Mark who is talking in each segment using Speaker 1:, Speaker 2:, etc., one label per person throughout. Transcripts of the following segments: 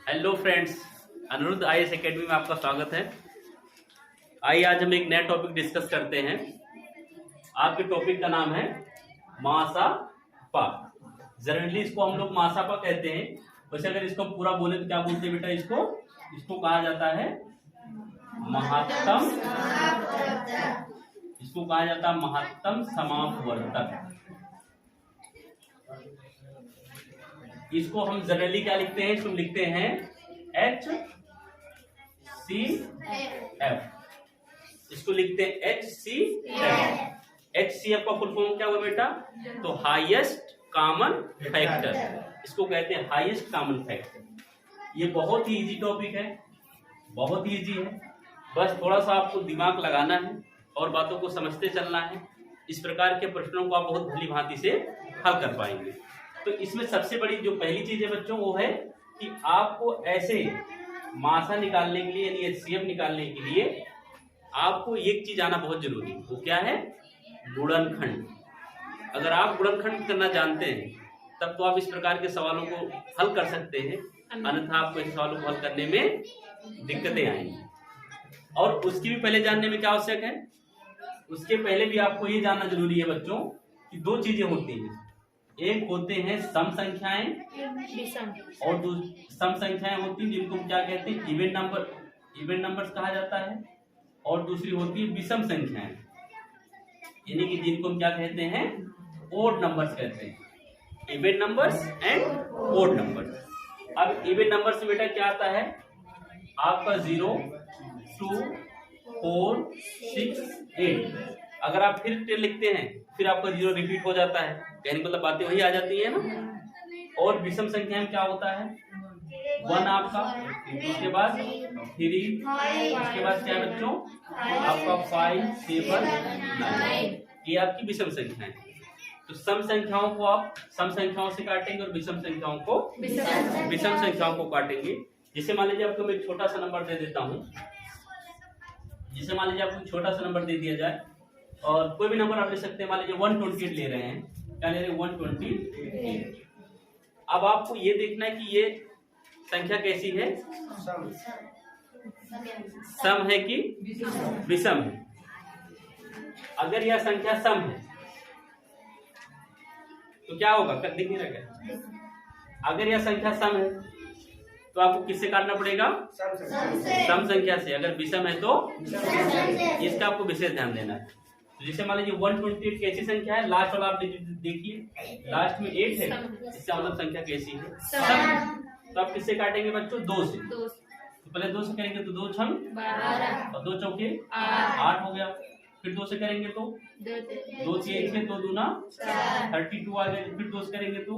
Speaker 1: Hello friends, Anirudh IAS academy में आपका स्वागत है। आइए आज हम एक नया टॉपिक डिस्कस करते हैं। आपके टॉपिक का नाम है मासापा। जनरली इसको हम लोग मासापा कहते हैं। वैसे अगर इसको पूरा बोले तो क्या बोलते हैं बेटा? इसको कहा जाता है महत्तम। इसको कहा जाता है महत्तम समापवर्तक। इसको हम जनरली क्या लिखते हैं? इसको लिखते हैं HCF। इसको लिखते हैं HCF। HCF का फुल फॉर्म क्या हुआ बेटा? तो हाईएस्ट कॉमन फैक्टर। इसको कहते हैं हाईएस्ट कॉमन फैक्टर। ये बहुत ही इजी टॉपिक है, बहुत ही इजी है। बस थोड़ा सा आपको दिमाग लगाना है और बातों को समझते चलना है। इस प्रकार के प्रश्नों को आप बहुत भली भांति से हल कर पाएंगे। तो इसमें सबसे बड़ी जो पहली चीज है बच्चों, वो है कि आपको ऐसे मासा निकालने के लिए यानी HCF निकालने के लिए आपको एक चीज आना बहुत जरूरी है। वो क्या है? गुणनखंड। अगर आप गुणनखंड करना जानते हैं तब तो आप इस प्रकार के सवालों को हल कर सकते हैं, अन्यथा आपको इन सवालों को हल करने में दिक्कतें आएंगी। और उसकी भी पहले जानने में क्या आवश्यक है? उसके पहले भी आपको ये जानना जरूरी है बच्चों कि दो चीजें होती हैं। एक होते हैं सम संख्याएं और सम संख्याएं होती हैं जिनको क्या कहते हैं? इवन नंबर, इवन नंबर्स कहा जाता है। और दूसरी होती है विषम संख्याएं, यानी कि जिनको हम क्या कहते हैं? ओड नंबर्स कहते हैं। Even numbers and odd numbers. अब इवन नंबर्स में बेटा क्या आता है? आपका 0, 2, 4, 6, 8। अगर आप फिर लिखते हैं फिर आपका 0 रिपीट हो जाता है, कहने मतलब बातें वही आ जाती है ना। और विषम संख्या में क्या होता है? 1 आपका, उसके बाद 3, उसके बाद क्या बच्चों? आपका 5, 7, 9। ये आपकी विषम संख्या है। तो सम संख्याओं को आप सम संख्याओं से काटेंगे और विषम संख्याओं को विषम संख्याओं को काटेंगे। जैसे मान लीजिए आपको मैं एक छोटा सा नंबर दे देता हूँ। जैसे मान लीजिए आपको छोटा सा नंबर दे दिया जाए और कोई भी नंबर आप ले सकते हैं। मान लीजिए 128 ले रहे हैं। क्या ले रहे हैं? 128। अब आपको ये देखना है कि ये संख्या कैसी है? सम है कि विषम है? अगर यह संख्या सम है तो क्या होगा? दिख नहीं रहा? अगर यह संख्या सम है तो आपको किससे काटना पड़ेगा? सम संख्या से। अगर विषम है तो इसका आपको विशेष ध्यान देना है। तो जैसे मान लीजिए 128 कैसी संख्या है? लास्ट वाला आप देखिए, लास्ट में 8 है। इसका मतलब संख्या कैसी है? सम। तो आप किससे काटेंगे बच्चों? 2 से। तो पहले 2 से करेंगे तो 2 छम 12 और 2 चौके 8 हो गया। फिर 2 से करेंगे तो 2 3 6, 2 दूना 32 आ गया। फिर 2 से करेंगे तो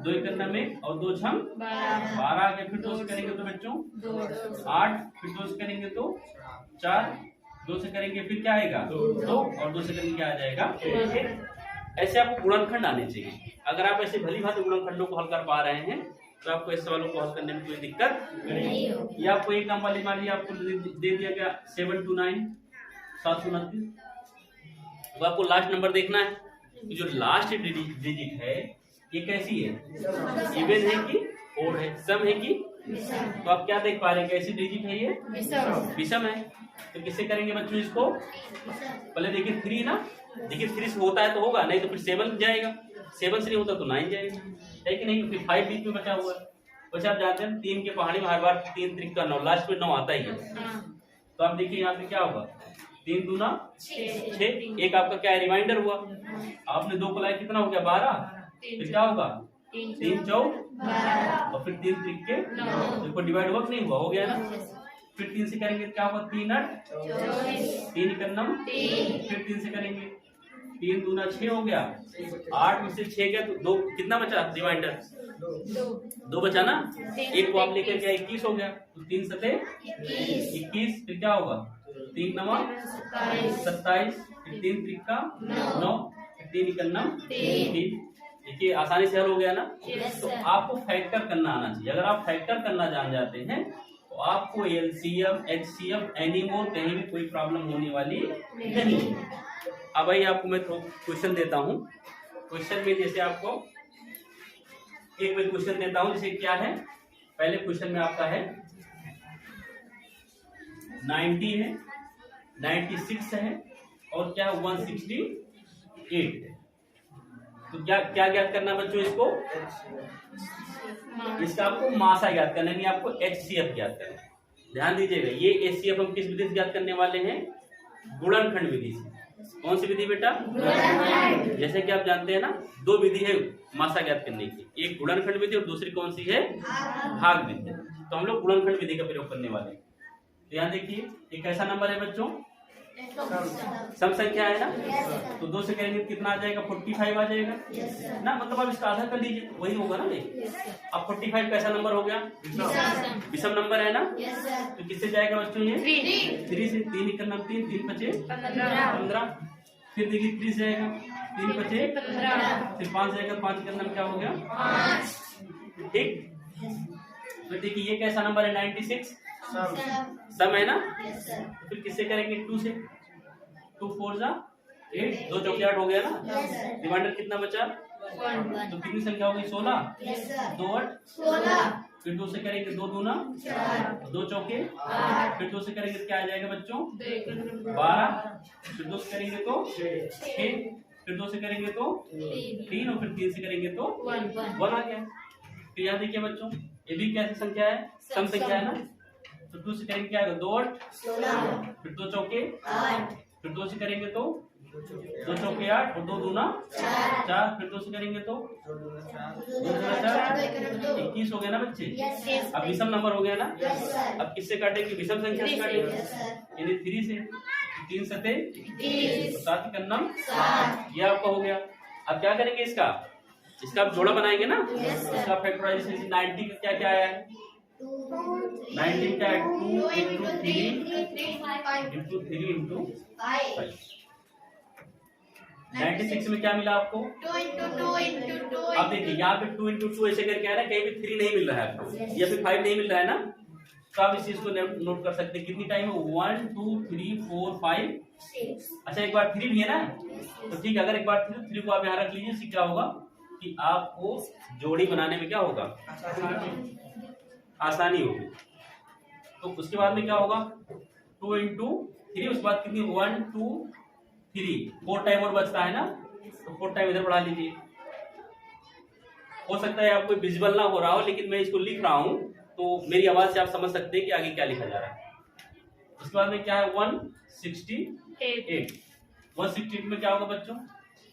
Speaker 1: 2 1 में और 2 छम 12 आ गया। फिर 2 से करेंगे तो बच्चों 8। फिर 2 से करेंगे तो 4। 2 से करेंगे फिर क्या आएगा? 2 और 2 से करेंगे क्या आ जाएगा? 1। ऐसे आपको गुणनखंड आने चाहिए। अगर आप ऐसे भली भांति गुणनखंडों को हल कर पा रहे हैं तो आपको इस सवालों को हल करने में कोई दिक्कत नहीं होगी। आपको एक नंबर वाली मान लीजिए आपको दे दिया गया 729 729। तो आपको लास्ट नंबर देखना है कि जो लास्ट डिजिट है ये कैसी है? इवन है कि ओड है? सम है कि? तो आप क्या देख पा रहे हैं? कैसी डिजिट है ये? विषम है। तो किससे करेंगे बच्चों इसको? पहले देखिए 3 ना, देखिए 3 से होता है तो होगा, नहीं तो फिर 7 जाएगा। 7 से नहीं होता तो 9 जाएगा, है कि नहीं? फिर 5 बीच में बचा हुआ है। वैसे आप जानते हैं 3 के पहाड़ी में हर बार 3 त्रिक 9, लास्ट में 9 आता ही है। तो आप देखिए यहाँ पे क्या होगा? 3 दूना 6। एक आपका क्या है? रिमाइंडर हुआ। आपने 2 को लाया, कितना हो गया? 12। फिर क्या होगा? 3 4 और फिर 3 त्रिक के 9। देखो डिवाइड हुआ नहीं हुआ? हो गया ना। फिर 3 से करेंगे क्या होगा? 3 8 3 1 फिर 3 से करेंगे 3 दूना 6 हो गया। 8 में से 6 गया तो 2 कितना बचा? रिमाइंडर 2 बचा ना। एक को आप लेकर गया 21 हो गया। तो 3 7 21। फिर क्या होगा? 3 9 27। फिर 3 त्रिक का 9। 3 1 3। देखिए आसानी से हल हो गया ना। तो आपको फैक्टर करना आना चाहिए। अगर आप फैक्टर करना जान जाते हैं तो आपको LCM HCF एनीमोर कहीं भी कोई प्रॉब्लम होने वाली नहीं है। अब भाई आपको मैं क्वेश्चन देता हूँ। क्वेश्चन में जैसे आपको एक मैं क्वेश्चन देता हूँ, जैसे क्या है पहले क्वेश्चन में आपका है 90 है, 96 है और क्या 168 है। तो क्या क्या ज्ञात करना बच्चों इसको? इसका आपको मासा ज्ञात करना है, आपको HCF ज्ञात करना है। ध्यान दीजिएगा, ये HCF हम किस विधि से ज्ञात करने वाले हैं? गुणनखंड विधि से। कौन सी विधि बेटा? गुणनखंड। जैसे कि आप जानते हैं ना, दो विधि है मासा ज्ञात करने की, एक गुणनखंड विधि और दूसरी कौन सी है? भाग विधि। तो हम लोग गुणनखंड विधि का प्रयोग करने वाले हैं। तो यहाँ देखिए, ये कैसा नंबर है बच्चों? सम संख्या है ना। तो 2 से करेंगे कितना आ जाएगा? 45 आ जाएगा ना। मतलब आप इसका आधा कर लीजिए, वही होगा ना। अब 45 कैसा नंबर हो गया? विषम नंबर है ना। तो किससे जाएगा बच्चों? ये 3 से। 3 एक नंबर 3, 3 पचे 15। फिर देखिए 3 से जाएगा, 3 पचे 15। फिर 5 जाएगा, 5 का नंबर क्या हो गया? 5। ठीक। तो देखिए ये कैसा नंबर है? 96 सम है ना। तो फिर किससे करेंगे? 2 से। 2 4 जा 8, 2 चौके 8 हो गया ना। रिमाइंडर कितना बचा? 1। तो कितनी संख्या होगी? 16। 2 8 16। फिर 2 से करेंगे 2 दूना 4, 2 चौके 8। फिर 2 से करेंगे तो क्या आ जाएगा बच्चों? 12। फिर 2 से करेंगे तो 6। फिर 2 से करेंगे तो 3 और फिर 3 से करेंगे तो 1 आ गया। फिर यहाँ देखिए बच्चों, ये भी कैसी संख्या है? सम संख्या है ना। तो 2 से करेंगे क्या आएगा? 2 8 16। फिर 2 चौके 8। फिर 2 से करेंगे तो 2 चौके 8 और 2 दूना 4। फिर 2 से करेंगे तो 2 दूना 4, 21 हो गया ना बच्चे। अब विषम नंबर हो गया ना। अब किससे काटेंगे? विषम संख्या से काटेंगे, यानी 3 से। 3 सते 7 का नम 7। ये आपका हो गया। अब क्या करेंगे? इसका आप जोड़ा बनाएंगे ना। इसका फैक्टराइजेशन 90 का क्या क्या आया है? 19 का 2 into 3 into 3 into 5। 96 में क्या मिला आपको?
Speaker 2: 2 into 2 into 2।
Speaker 1: अब देखिए यहाँ पे 2 into 2 ऐसे करके है ना, कहीं भी 3 नहीं मिल रहा है आपको, या फिर 5 नहीं मिल रहा है ना। तो आप इस चीज को नोट कर सकते हैं। कितनी टाइम है? 1 2 3 4 5 6। अच्छा एक बार 3 भी है ना। तो ठीक है, अगर एक बार 3 को आप यहाँ रख लीजिए, इससे क्या होगा कि आपको जोड़ी बनाने में क्या होगा? आसानी होगी। तो उसके बाद में क्या होगा? 2 into 3। उसके बाद कितनी? 1 2 3 4 टाइम और बचता है ना। तो 4 टाइम इधर बढ़ा लीजिए। हो सकता है आपको विजुअल ना हो रहा हो, लेकिन मैं इसको लिख रहा हूं तो मेरी आवाज से आप समझ सकते हैं कि आगे क्या लिखा जा रहा है। उसके बाद में क्या है? 168। 168 में क्या होगा बच्चों?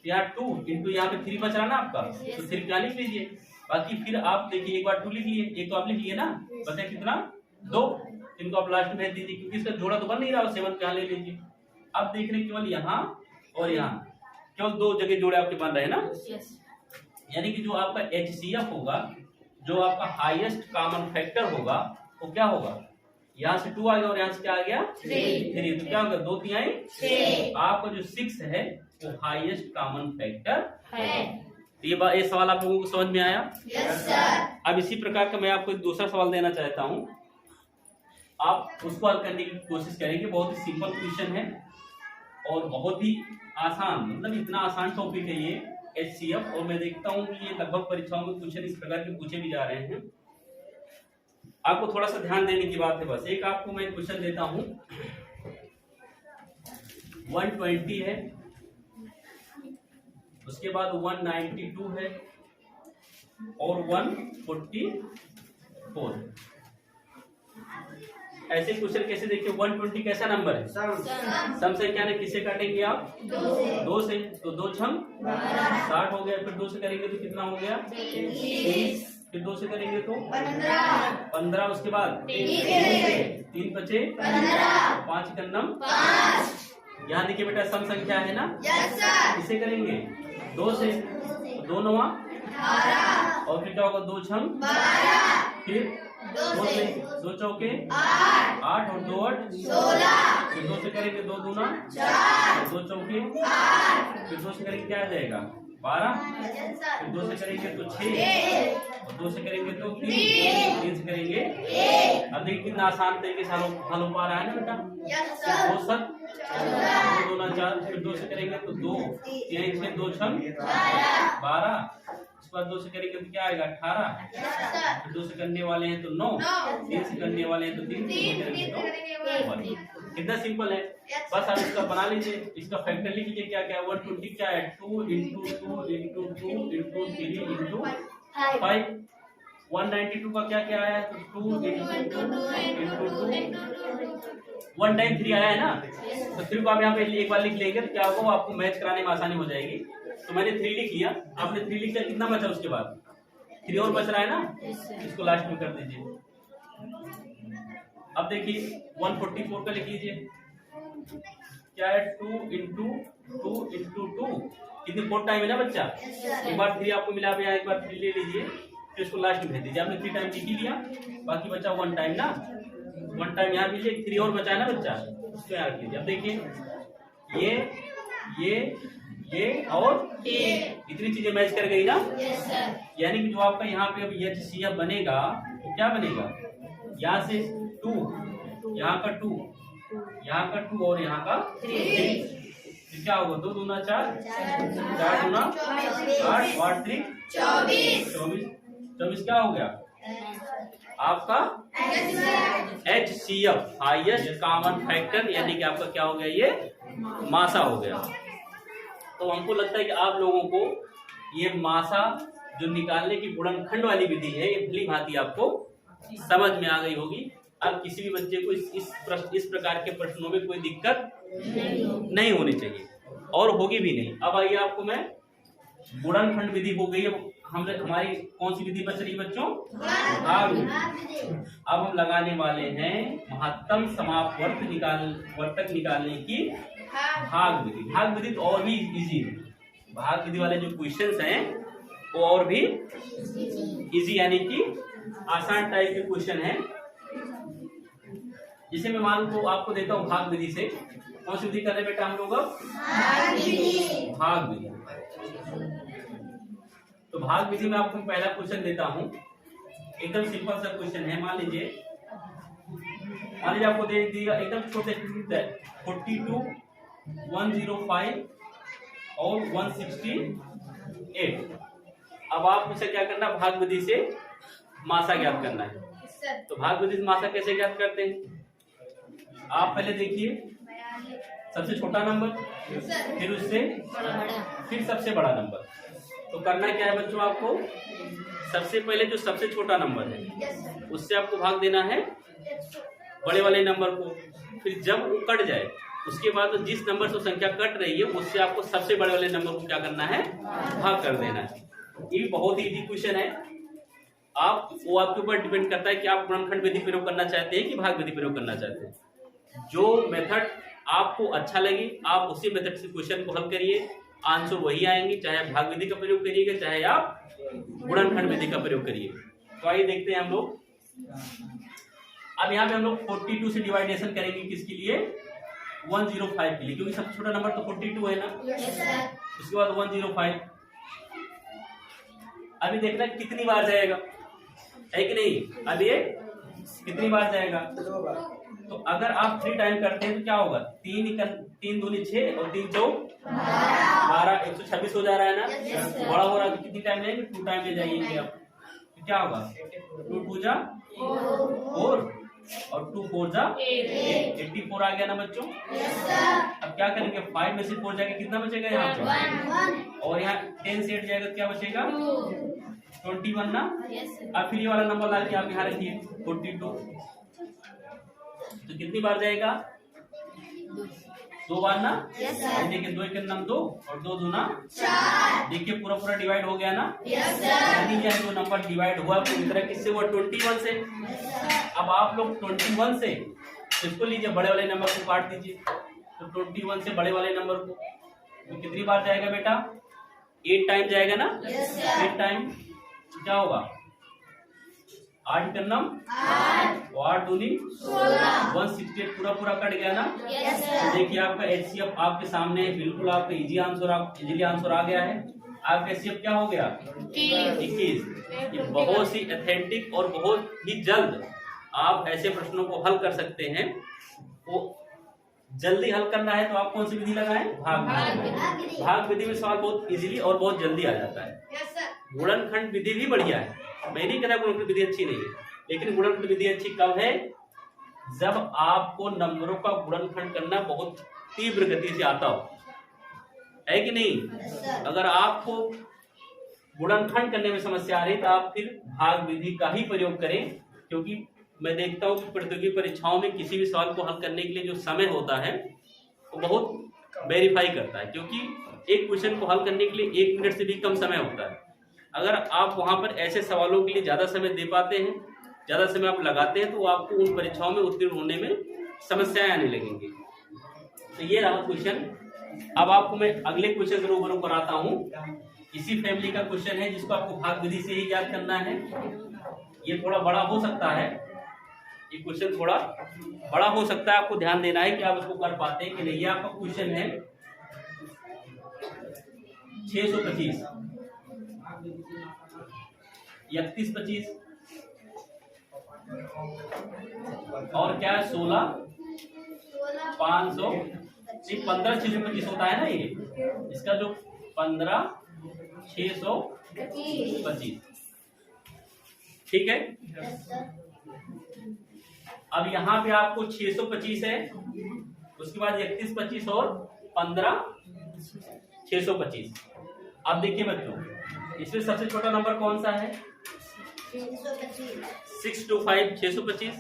Speaker 1: यहाँ 2 into यहाँ पे 3 बच रहा ना आपका, तो 3 क्या लिख लीजिए। बाकी फिर आप देखिए, एक बार 2 लिखिए, एक तो आप लिखिए ना, बचा कितना? 2। इनको आप लास्ट में भेज दीजिए, क्योंकि इसका जोड़ा तो बन नहीं रहा। 7 यहाँ ले लीजिए। अब देख रहे केवल यहाँ और यहाँ, केवल 2 जगह जोड़े आपके बन रहे हैं ना। यानी कि जो आपका HCF होगा, जो आपका हाईएस्ट कॉमन फैक्टर होगा, वो क्या होगा? यहाँ से 2 आ गया और यहाँ से क्या आ गया? 3। तो क्या होगा? 2 3 6। आपका जो 6 है वो हाईएस्ट कॉमन फैक्टर है। ये सवाल आप लोगों को समझ में आया? Yes sir. अब इसी प्रकार का मैं आपको एक दूसरा सवाल देना चाहता हूँ, आप उसको हल करने की कोशिश करेंगे। बहुत ही सिंपल क्वेश्चन है और बहुत ही आसान, मतलब इतना आसान टॉपिक है ये HCF। और मैं देखता हूँ कि ये लगभग परीक्षाओं में क्वेश्चन इस प्रकार के पूछे भी जा रहे हैं। आपको थोड़ा सा ध्यान देने की बात है बस। एक आपको मैं क्वेश्चन देता हूँ, 120 है, उसके बाद 192 है और 144 है। ऐसे क्वेश्चन कैसे देखिए? 120 कैसा नंबर है? सम संख्या ने किससे काटेंगे आप? 2 से। तो 2 छम 60 हो गया। फिर 2 से करेंगे तो कितना हो गया? 30। फिर 2 से करेंगे तो 15। उसके बाद 3 बचे 5 का नम 5। यहाँ देखिए बेटा, सम संख्या है ना। किससे करेंगे? 2 से। 2 9 18 और फिर क्या होगा? 2 छम 12। फिर 2 से 2 चौके 8 और 2 8 16। फिर 2 से करेंगे 2 दूना 4, 2 चौके 8। फिर 2 से करेंगे क्या आ जाएगा? 12। फिर 2 से करेंगे तो 6 और 2 से करेंगे तो 3 से करेंगे 1। अब देखिए कितना आसान तरीके से हल हो पा रहा है ना बेटा। 2 7 2 दूना 4। फिर 2 से करेंगे तो 2 3 से 2 छम 12। उसके बाद 2 से करेंगे तो क्या आएगा 18,
Speaker 2: Yes, sir.
Speaker 1: फिर 2 से करने वाले हैं तो 9, 3 से करने वाले हैं तो 3, करेंगे तो 1। कितना सिंपल है। बस आप इसका बना लीजिए, इसका फैक्टर लिख लीजिए क्या क्या है। 120 क्या है 2 into 2 into 2 into 3 into 5। 192 का क्या क्या आया है तो 2 into 2 into 2 1 टाइम 3 आया है ना। तो 3 को आप यहाँ पे एक बार लिख लेंगे तो क्या होगा, आपको मैच कराने में आसानी हो जाएगी। तो मैंने 3 लिख लिया, आपने 3 लिख लिया, कितना बचा उसके बाद 3 और बच रहा है ना, इसको लास्ट में कर दीजिए। अब देखिए 144 का लिख लीजिए, क्या है 2 into 2 into 2, कितनी 4 टाइम है ना बच्चा। एक बार 3 आपको मिला, यहाँ एक बार 3 ले लीजिए, फिर इसको लास्ट में भेज दीजिए। आपने 3 टाइम लिख ही लिया, बाकी बचा 1 टाइम ना, 1 टाइम यहाँ लीजिए, 3 और बचा है ना बच्चा, इसको यहाँ रख लीजिए। अब देखिए ये और इतनी चीजें मैच कर गई ना।
Speaker 2: Yes, sir.
Speaker 1: यानी कि जो आपका यहाँ पे अब HCF बनेगा तो क्या बनेगा, यहाँ से 2, यहाँ का 2, यहाँ का 2 और यहाँ का 3, तो क्या होगा 2 दूना 4, 4 दूना 8, 8 3 24 क्या हो गया आपका HCF, हाईएस्ट कॉमन फैक्टर, यानी कि आपका क्या हो गया, ये मासा हो गया। तो हमको लगता है कि आप लोगों को ये मासा जो निकालने की गुणनखंड वाली विधि है, ये भली भांति आपको समझ में आ गई होगी। अब किसी भी बच्चे को इस प्रकार के प्रश्नों में कोई दिक्कत नहीं होनी चाहिए और होगी भी नहीं। अब आइए आपको मैं गुणनखंड विधि हो गई, हमारी कौन सी विधि बच रही बच्चों, भाग विधि। अब हम लगाने वाले हैं महत्तम समापवर्तक निकालने की भाग विधि। भाग विधि तो और भी इजी है, भाग विधि वाले जो क्वेश्चंस हैं वो और भी इजी, यानी कि आसान टाइप के क्वेश्चन हैं। जिसे मैं मान को आपको देता हूँ भाग विधि से, कौन सी विधि कर रहे बेटा हम लोग अब, भाग विधि। तो भाग विधि में आपको पहला क्वेश्चन देता हूं, एकदम सिंपल सा क्वेश्चन है। मान लीजिए आपको दे दिया एकदम छोटे 42, 105 और 168। अब आप मुझसे क्या करना, भाग विधि से मासा ज्ञात करना है। तो भाग विधि से मासा कैसे ज्ञात करते हैं, आप पहले देखिए सबसे छोटा नंबर, फिर उससे फिर सबसे बड़ा नंबर। तो करना क्या है बच्चों, आपको सबसे पहले जो सबसे छोटा नंबर है उससे आपको भाग देना है बड़े वाले नंबर को। फिर जब वो कट जाए उसके बाद जिस नंबर से संख्या कट रही है उससे आपको सबसे बड़े वाले नंबर को क्या करना है, भाग कर देना है। ये बहुत ही इजी क्वेश्चन है। वो आपके ऊपर डिपेंड करता है कि आप गुणनखंड विधि प्रयोग करना चाहते हैं कि भाग विधि प्रयोग करना चाहते हैं। जो मेथड आपको अच्छा लगे आप उसी मेथड से क्वेश्चन को हल करिए, आंसर वही आएंगे, चाहे भाग विधि का प्रयोग करिएगा चाहे आप गुणनखंड विधि का प्रयोग करिए। तो आइए देखते हैं हम लोग। अब यहाँ पे हम लोग 42 से डिवाइडेशन करेंगे, किसके लिए, 105 के लिए, क्योंकि सबसे छोटा नंबर तो 42 है ना। उसके बाद 105। अभी देखना कितनी बार जाएगा, है कि नहीं। अब ये कितनी बार जाएगा, तो अगर आप 3 टाइम करते हैं तो क्या होगा, 3 दूनी 6 और 3 चौक 12, 126 हो जा रहा है ना। बड़ा हो रहा है तो कितनी टाइम जाएंगे, 2 टाइम ले जाइए आप, तो क्या होगा 2 2 जा 4 और 2 4 जा 84 आ गया ना बच्चों। अब क्या करेंगे, 5 में से 4 जाएगा, कितना बचेगा यहाँ पे, और यहाँ 10 से 8 जाएगा, क्या बचेगा 21 ना। अब फिर ये वाला नंबर ला के आप यहाँ रखिए 42, तो कितनी बार जाएगा, 2 बार ना। देखिए 2 के नाम 2 और 2 दूना 4। देखिए पूरा डिवाइड हो गया ना। यानी यह जो नंबर डिवाइड हुआ पूरी तरह किससे हुआ, 21 से। अब आप लोग 21 से इसको लीजिए, बड़े वाले नंबर को काट दीजिए, तो 21 से बड़े वाले नंबर को तो कितनी बार जाएगा बेटा, 8 टाइम जाएगा ना। 8 टाइम क्या होगा, 8 का नाम 8 दूनी 168, पूरा कट गया ना। देखिए आपका HCF आपके सामने है, बिल्कुल आपका इजीली आंसर आ गया है। आपका HCF क्या हो गया, 21। ये बहुत ही ऑथेंटिक और बहुत ही जल्द आप ऐसे प्रश्नों को हल कर सकते हैं। वो जल्दी हल करना है तो आप कौन सी विधि लगाएं, भाग विधि। भाग विधि में सवाल बहुत इजीली और बहुत जल्दी आ जाता है। गुणनखंड विधि भी बढ़िया है, मैं नहीं कहता गुणनखंड विधि अच्छी नहीं है, लेकिन गुणनखंड विधि अच्छी कब है? जब आपको नंबरों का गुणनखंड करना बहुत तीव्र गति से आता हो, है कि नहीं? अगर आपको गुणनखंड करने में समस्या आ रही तो आप फिर भाग विधि का ही प्रयोग करें, क्योंकि मैं देखता हूँ कि प्रतियोगी परीक्षाओं में किसी भी सवाल को हल करने के लिए जो समय होता है वो बहुत वेरीफाई करता है, क्योंकि एक क्वेश्चन को हल करने के लिए 1 मिनट से भी कम समय होता है। अगर आप वहां पर ऐसे सवालों के लिए ज्यादा समय दे पाते हैं, ज्यादा समय आप लगाते हैं, तो आपको उन परीक्षाओं में उत्तीर्ण होने में समस्याएं आने लगेंगी। तो ये रहा क्वेश्चन। अब आपको मैं अगले क्वेश्चन रूबरू कराता हूँ। इसी फैमिली का क्वेश्चन है जिसको आपको भाग विधि से ही याद करना है। ये थोड़ा बड़ा हो सकता है, ये क्वेश्चन थोड़ा बड़ा हो सकता है, आपको ध्यान देना है कि आप इसको कर पाते हैं कि नहीं। ये आपका क्वेश्चन है 625, 3125 और क्या है 16 500 15 625 होता है ना। ये इसका जो 15 625, ठीक है। अब यहाँ पे आपको 625 है, उसके बाद 3125 और 15 625। अब देखिए बच्चों, इसमें सबसे छोटा नंबर कौन सा है? 625 625।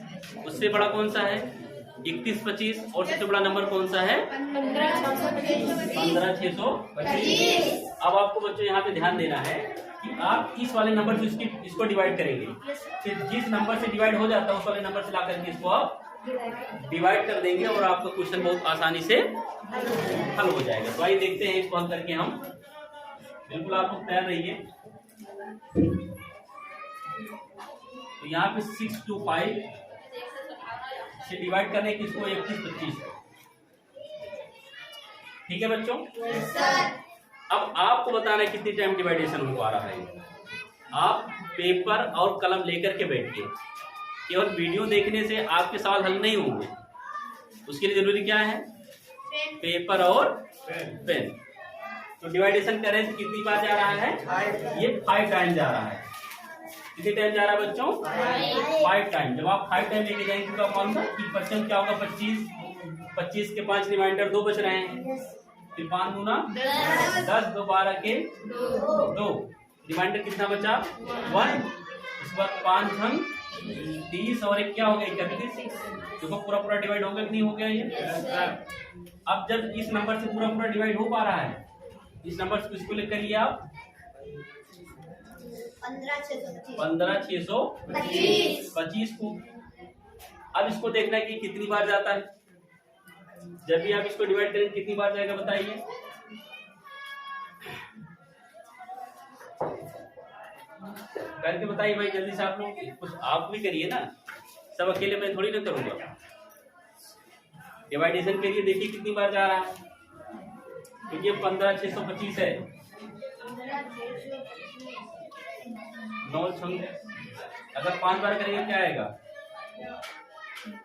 Speaker 1: उससे बड़ा कौन सा है? 3125। और सबसे बड़ा नंबर कौन सा है? 15 625। अब आपको बच्चों यहाँ पे ध्यान देना है कि आप इस वाले नंबर से इसको डिवाइड करेंगे, फिर जिस नंबर से डिवाइड हो जाता है उस वाले नंबर से ला करके इसको आप डिवाइड कर देंगे और आपका क्वेश्चन बहुत आसानी से हल हो जाएगा। तो आइए देखते हैं इसको हल करके हम। बिल्कुल आप लोग तैयार रहिए। तो यहाँ पे 625 से डिवाइड करने की इसको 3125, ठीक है बच्चों। अब आपको बताना है कितनी टाइम डिवाइडेशन हो पा रहा है। आप पेपर और कलम लेकर के बैठिए, केवल वीडियो देखने से आपके सवाल हल नहीं होंगे। उसके लिए जरूरी क्या है? पेपर और पेन। तो डिवाइडेशन करें तो कितनी बार जा रहा है? ये 5 टाइम जा रहा है। कितनी टाइम जा रहा है बच्चों? 5 टाइम। जब आप 5 टाइम लेके जाएंगे तो कौन सा कि परसेंट क्या होगा? 25। 25 के 5 रिमाइंडर 2 बच रहे हैं, फिर 5 दूना 10, 2 12 के 2, रिमाइंडर कितना बचा? 1। उसके बाद 5 घन 30 और एक क्या हो गया? 31। देखो पूरा डिवाइड हो गया कि नहीं हो गया ये? अब जब इस नंबर से पूरा डिवाइड हो पा रहा है, इस नंबर से इसको लेकर करिए आप 15 625 को। अब इसको देखना है कि कितनी बार जाता है। जब भी आप इसको डिवाइड करें कितनी बार जाएगा बताइए? करके बताइए भाई जल्दी से। आप लोग कुछ आप भी करिए ना, सब अकेले मैं थोड़ी ना करूंगा। डिवाइडेशन करिए, देखिए कितनी बार जा रहा है। क्योंकि ये 15 625 है। 9 अगर 5 बार करेंगे क्या आएगा?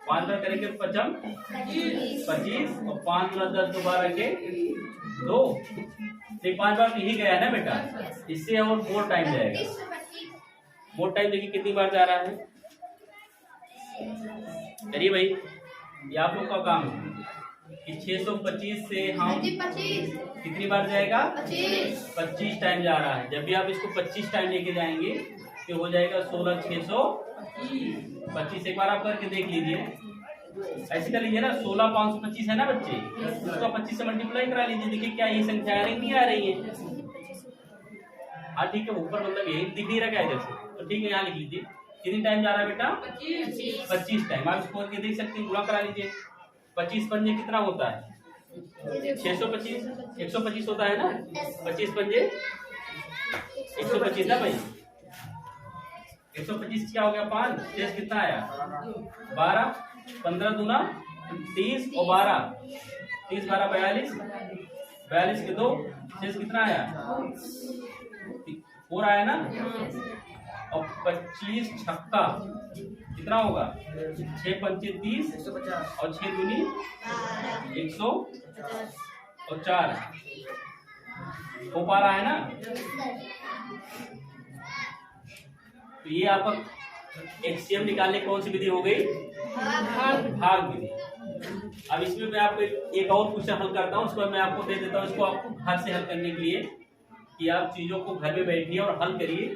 Speaker 1: 5 बार करेंगे 25 और 5 × 10 2 12 के 2। 5 बार तो ही गया है ना बेटा, इससे और मोर टाइम जाएगा। मोर टाइम देखिए कितनी बार जा रहा है। करिए भाई, ये आप लोग का काम है कि 625 से हम कितनी बार जाएगा? 25 टाइम जा रहा है। जब भी आप इसको 25 टाइम लेके जाएंगे तो हो जाएगा 16 625। एक बार आप करके देख लीजिए, ऐसे कर लीजिए ना। 16 525 है ना बच्चे, उसका 25 से मल्टीप्लाई करा लीजिए। देखिए क्या ये संख्या आ रही नहीं आ रही है? हाँ ठीक है, ऊपर मतलब यही दिख नहीं रहा क्या इधर से? तो ठीक है, यहाँ लिख लीजिए कितनी टाइम जा रहा है बेटा? 25 टाइम। आप इसको करके देख सकते हैं, गुणा करा लीजिए। 25 पंजे कितना होता है? 625। 125 होता है ना। 25 पंजे 125 ना भाई। 125 क्या हो गया? 5। शेष कितना आया? 12। 15 दूना 30 और 12 30 12 42। 42 के 2, शेष कितना आया? 4 आया ना। और 25 छक्का कितना होगा? 6 पंचे 30 और 6 दूनी 100 और 4 हो पा रहा है ना। तो ये आपका HCF निकालने की कौन सी विधि हो गई? भाग विधि। अब इसमें मैं आपको एक और क्वेश्चन हल करता हूँ, उसको मैं आपको दे देता हूँ, इसको आपको घर से हल करने के लिए कि आप चीजों को घर में बैठिए और हल करिए,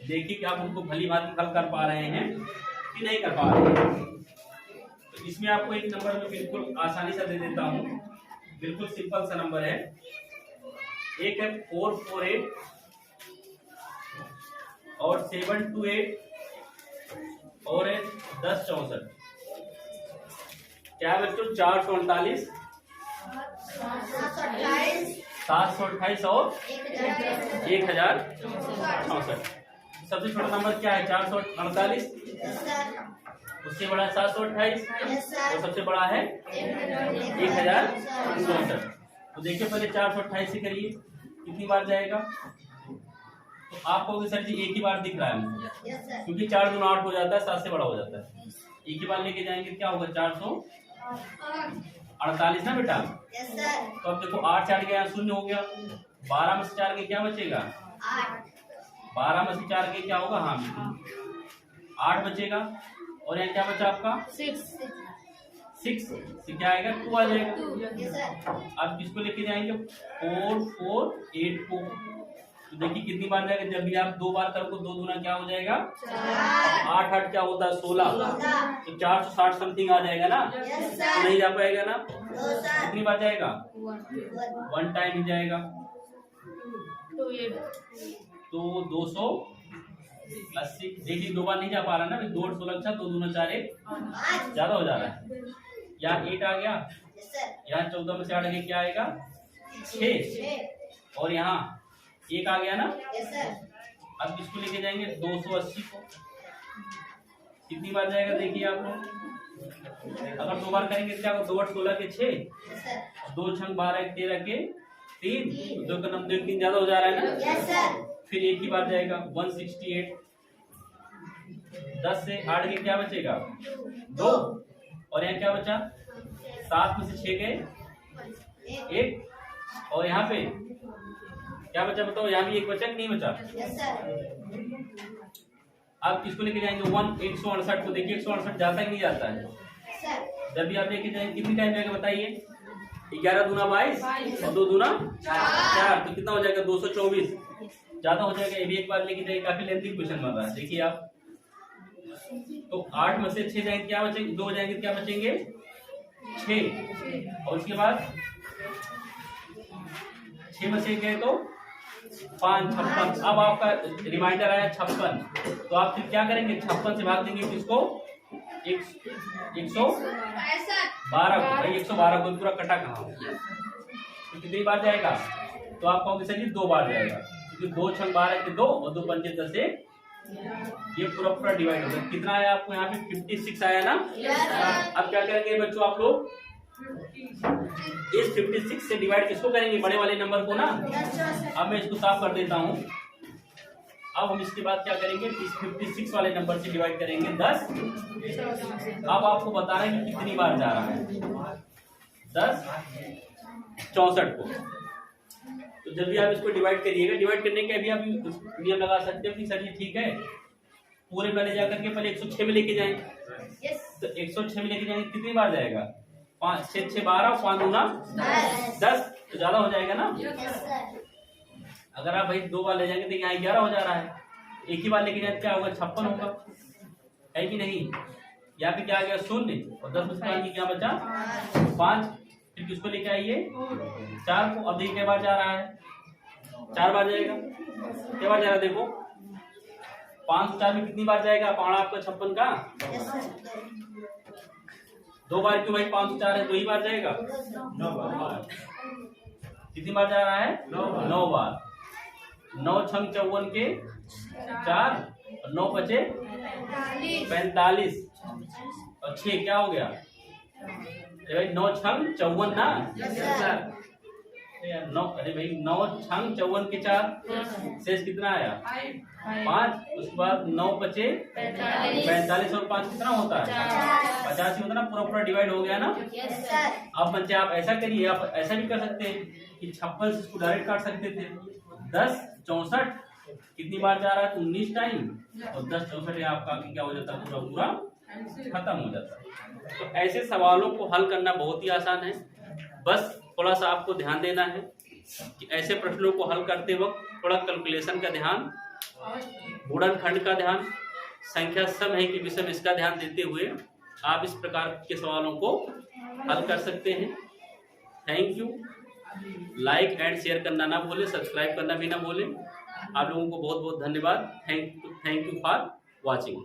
Speaker 1: देखिए कि आप उनको भली भांति हल कर पा रहे हैं कि नहीं कर पा रहे हैं। तो इसमें आपको एक नंबर में बिल्कुल आसानी से दे देता हूँ, बिल्कुल सिंपल सा नंबर है। एक है 448 और 728 और है 1064। क्या है बच्चों? 448, 728 और 1064। सबसे छोटा नंबर क्या है? 448, उससे बड़ा 728 और सबसे बड़ा है 1064। तो देखिए पहले 428 से करिए कितनी बार जाएगा। तो आप कहोगे सर जी एक ही बार दिख रहा है मुझे, क्योंकि 4 दूना 8 हो जाता है, 7 से बड़ा हो जाता है। एक ही बार लेके जाएंगे क्या होगा? 448 ना बेटा। तो अब देखो 8 से 8 गया, 0 हो गया। 12 में से 4 के क्या बचेगा? 12 में से 4 के क्या होगा? हाँ 8 बचेगा। और यहाँ क्या बचा आपका? 6 से क्या आएगा? 2 आ जाएगा। अब किसको लेके जाएंगे? 448 को। तो देखिए कितनी बार जाएगा? जब भी आप 2 बार करो, 2 दूना क्या हो जाएगा? 8 8 क्या होता है? 16। तो 460 समथिंग आ जाएगा ना? तो नहीं जा पाएगा ना? कितनी बार जाएगा? 1 टाइम ही जाएगा। तो 280। देखिए 2 बार नहीं जा पा रहा ना, 2 8 16 2 दूना 4 1 ज्यादा हो जा रहा है। यहाँ 8 आ गया, यहाँ 14 में से 8 गया क्या आएगा? 6। और यहाँ 1 आ गया ना? अब किसको लेके जाएंगे? 280 को। कितनी बार जाएगा देखिए आप लोग? अगर 2 बार करेंगे क्या होगा? 2 8 16 के 6, 2 6 12 13 के 3, 2 का नंबर 3 ज्यादा हो जा रहा है ना? फिर एक ही बार जाएगा 168। 10 से 8 के क्या बचेगा? 2। और यहाँ क्या बचा? 7 में से 6 गए 1। और यहाँ पे क्या बचा बताओ? यहाँ भी 1 बचा कि नहीं बचा? अब किसको लेके जाएंगे? 168 को। देखिए 168 जाता ही नहीं जाता है। जब भी आप लेके जाएंगे कितनी टाइम जाएगा बताइए? 11 दूना 22 और 2 दूना 4। तो कितना हो जाएगा? 224। ज्यादा हो जाएगा। ये भी एक बार लेके जाएंगे, काफी लेंथी क्वेश्चन बन रहा है। देखिए आप, तो 8 में से 6 जाएंगे क्या बचेंगे? 2 जाएंगे क्या बचेंगे? 6। और उसके बाद 6 में से गए तो 5 56। अब आपका रिमाइंडर आया 56। तो आप फिर क्या करेंगे? 56 से भाग देंगे किसको? 112 को। भाई 112 को पूरा कटा कहाँ? तो कितनी बार जाएगा? तो आप कहोगे सर जी 2 बार जाएगा, क्योंकि 2 6 12 के 2 और 2 5 10 से ये पूरा डिवाइड हो गया। कितना आया आपको? यहाँ पे 56 आया ना? अब क्या करेंगे बच्चों आप लोग? इस 56 से डिवाइड किसको करेंगे? बड़े वाले नंबर को ना। अब मैं इसको साफ कर देता हूँ। अब हम इसके बाद क्या करेंगे? इस 56 वाले नंबर से डिवाइड करेंगे 10। अब आपको बताना है कि कितनी बार जा रहा है। 10 64 को। तो जब भी आप इसको डिवाइड करिएगा, डिवाइड करने के अभी आप नियम लगा सकते हो कि सर जी ठीक है पूरे में ले जाकर के पहले 106 में लेके जाएंगे। तो 106 में लेके जाएंगे कितनी बार जाएगा? 5 6 6 12 और 5 दूना 10। तो ज्यादा हो जाएगा ना? अगर आप भाई 2 बार ले जाएंगे तो यहाँ 11 हो जा रहा है। एक ही बार लेके जाए क्या होगा? 56 होगा, है कि नहीं? यहाँ पे क्या आ गया? 0 और 10 में से क्या बचा? 5। फिर किसको लेके आइए? 4 को। अब देखिए क्या बार जा रहा है? 4 बार जाएगा। क्या बार जा रहा है देखो? 5 4 में कितनी बार जाएगा? पाड़ा आपका 56 का 2 बार क्यों भाई? 5 4 है, 2 ही बार जाएगा। 9 बार। कितनी बार जा रहा है? 9 बार। 9 6 54 के 4 और 9 बचे 45 और 6 क्या हो गया? भाई 9 6 54 ना? यार 9, अरे भाई 9 6 54 के 4 शेष कितना आया? 5। उसके बाद 9 बचे 45 और 5 कितना होता है? 85 होता ना? पूरा डिवाइड हो गया ना? अब बच्चे आप ऐसा करिए, आप ऐसा भी कर सकते हैं कि 56 से इसको डायरेक्ट काट सकते थे। 10 64 कितनी बार जा रहा है? 19 टाइम, और 10 64 आपका क्या हो जाता है? पूरा पूरा खत्म हो जाता है। तो ऐसे सवालों को हल करना बहुत ही आसान है। बस थोड़ा सा आपको ध्यान देना है कि ऐसे प्रश्नों को हल करते वक्त थोड़ा कैलकुलेशन का ध्यान, गुणनखंड का ध्यान, संख्या सम है कि विषम इसका ध्यान देते हुए आप इस प्रकार के सवालों को हल कर सकते हैं। Thank you. Like and share करना ना भूलें, सब्सक्राइब करना भी ना भूलें। आप लोगों को बहुत बहुत धन्यवाद। Thank you for watching.